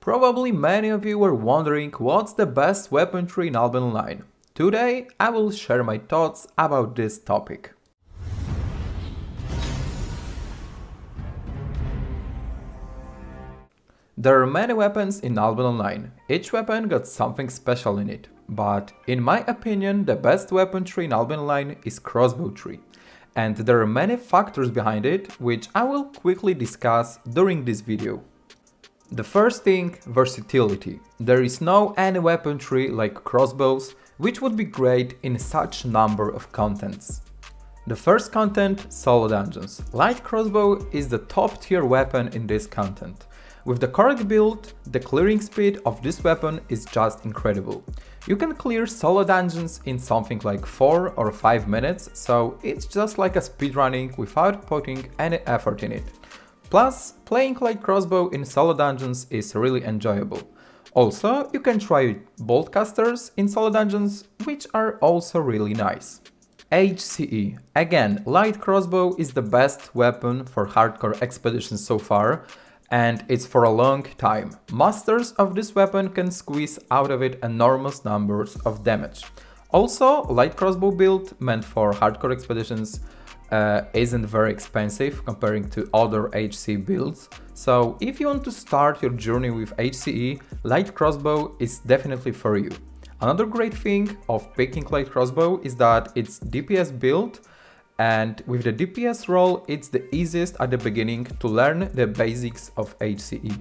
Probably many of you were wondering what's the best weapon tree in Albion Online. Today I will share my thoughts about this topic. There are many weapons in Albion Online. Each weapon got something special in it. But in my opinion, the best weapon tree in Albion Online is crossbow tree. And there are many factors behind it, which I will quickly discuss during this video. The first thing, versatility. There is no any weapon tree like crossbows, which would be great in such number of contents. The first content, solo dungeons. Light crossbow is the top tier weapon in this content. With the correct build, the clearing speed of this weapon is just incredible. You can clear solo dungeons in something like 4 or 5 minutes, so it's just like a speedrunning without putting any effort in it. Plus, playing light crossbow in solo dungeons is really enjoyable. Also, you can try bolt casters in solo dungeons, which are also really nice. HCE. Again, light crossbow is the best weapon for hardcore expeditions so far, and it's for a long time. Masters of this weapon can squeeze out of it enormous numbers of damage. Also, light crossbow build meant for hardcore expeditions isn't very expensive comparing to other HCE builds, so if you want to start your journey with HCE, light crossbow is definitely for you. Another great thing of picking light crossbow is that it's DPS build, and with the DPS role it's the easiest at the beginning to learn the basics of HCE.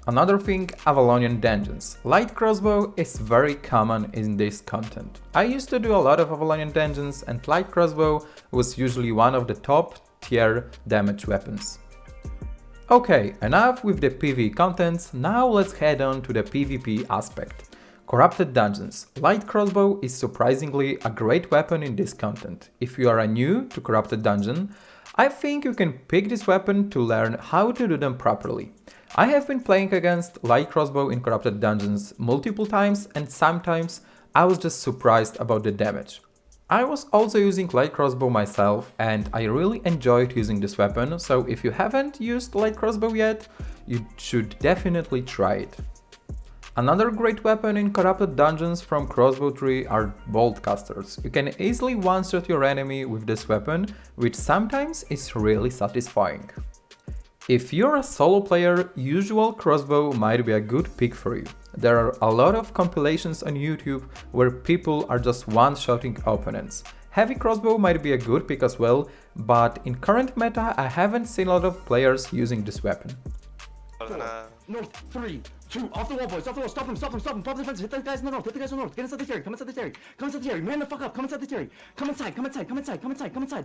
Another thing, Avalonian dungeons. Light crossbow is very common in this content. I used to do a lot of Avalonian dungeons and light crossbow was usually one of the top tier damage weapons. Okay, enough with the PvE contents, now let's head on to the PvP aspect. Corrupted dungeons. Light crossbow is surprisingly a great weapon in this content. If you are new to corrupted dungeon, I think you can pick this weapon to learn how to do them properly. I have been playing against light crossbow in corrupted dungeons multiple times and sometimes I was just surprised about the damage. I was also using light crossbow myself and I really enjoyed using this weapon, so if you haven't used light crossbow yet, you should definitely try it. Another great weapon in corrupted dungeons from crossbow tree are bolt casters. You can easily one-shot your enemy with this weapon, which sometimes is really satisfying. If you're a solo player, usual crossbow might be a good pick for you. There are a lot of compilations on YouTube where people are just one-shotting opponents. Heavy crossbow might be a good pick as well, but in current meta I haven't seen a lot of players using this weapon. North, 3, 2, off the wall, boys, off the wall, stop him, pop the defense, hit the guys in the north, get inside the Terry, come inside the Terry, man the fuck up, come inside the Terry, come inside.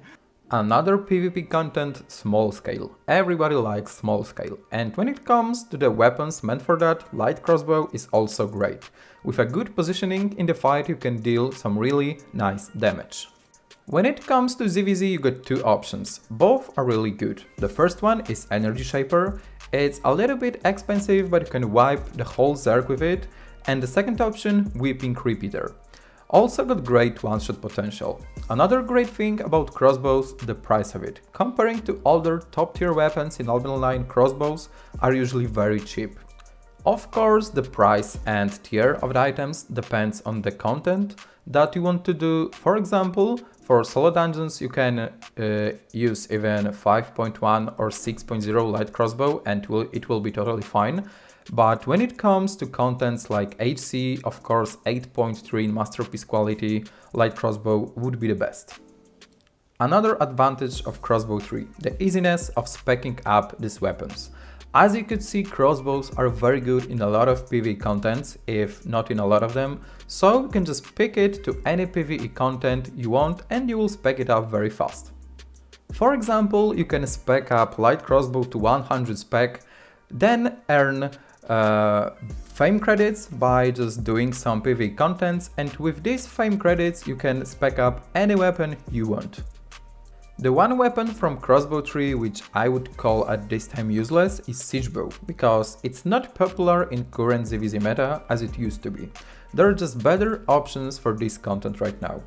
Another PvP content, small scale. Everybody likes small scale, and when it comes to the weapons meant for that, light crossbow is also great. With a good positioning in the fight you can deal some really nice damage. When it comes to ZVZ you got two options, both are really good. The first one is Energy Shaper. It's a little bit expensive but you can wipe the whole Zerg with it, and the second option, Weeping Repeater. Also got great one-shot potential. Another great thing about crossbows, the price of it. Comparing to other top tier weapons in Albion Online, crossbows are usually very cheap. Of course, the price and tier of the items depends on the content that you want to do. For example, for solo dungeons you can use even 5.1 or 6.0 light crossbow and it will be totally fine. But when it comes to contents like HC, of course 8.3 in masterpiece quality, light crossbow would be the best. Another advantage of crossbow tree, the easiness of speccing up these weapons. As you could see, crossbows are very good in a lot of PvE contents, if not in a lot of them, so you can just pick it to any PvE content you want and you will spec it up very fast. For example, you can spec up light crossbow to 100 spec, then earn fame credits by just doing some PvE contents, and with these fame credits you can spec up any weapon you want. The one weapon from crossbow tree which I would call at this time useless is siegebow, because it's not popular in current ZVZ meta as it used to be. There are just better options for this content right now.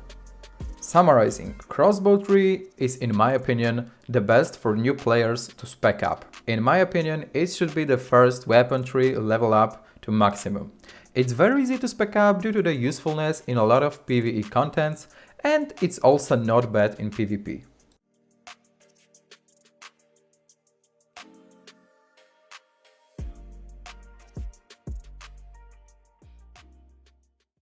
Summarizing, crossbow tree is in my opinion the best for new players to spec up. In my opinion, it should be the first weapon tree level up to maximum. It's very easy to spec up due to the usefulness in a lot of PvE contents, and it's also not bad in PvP.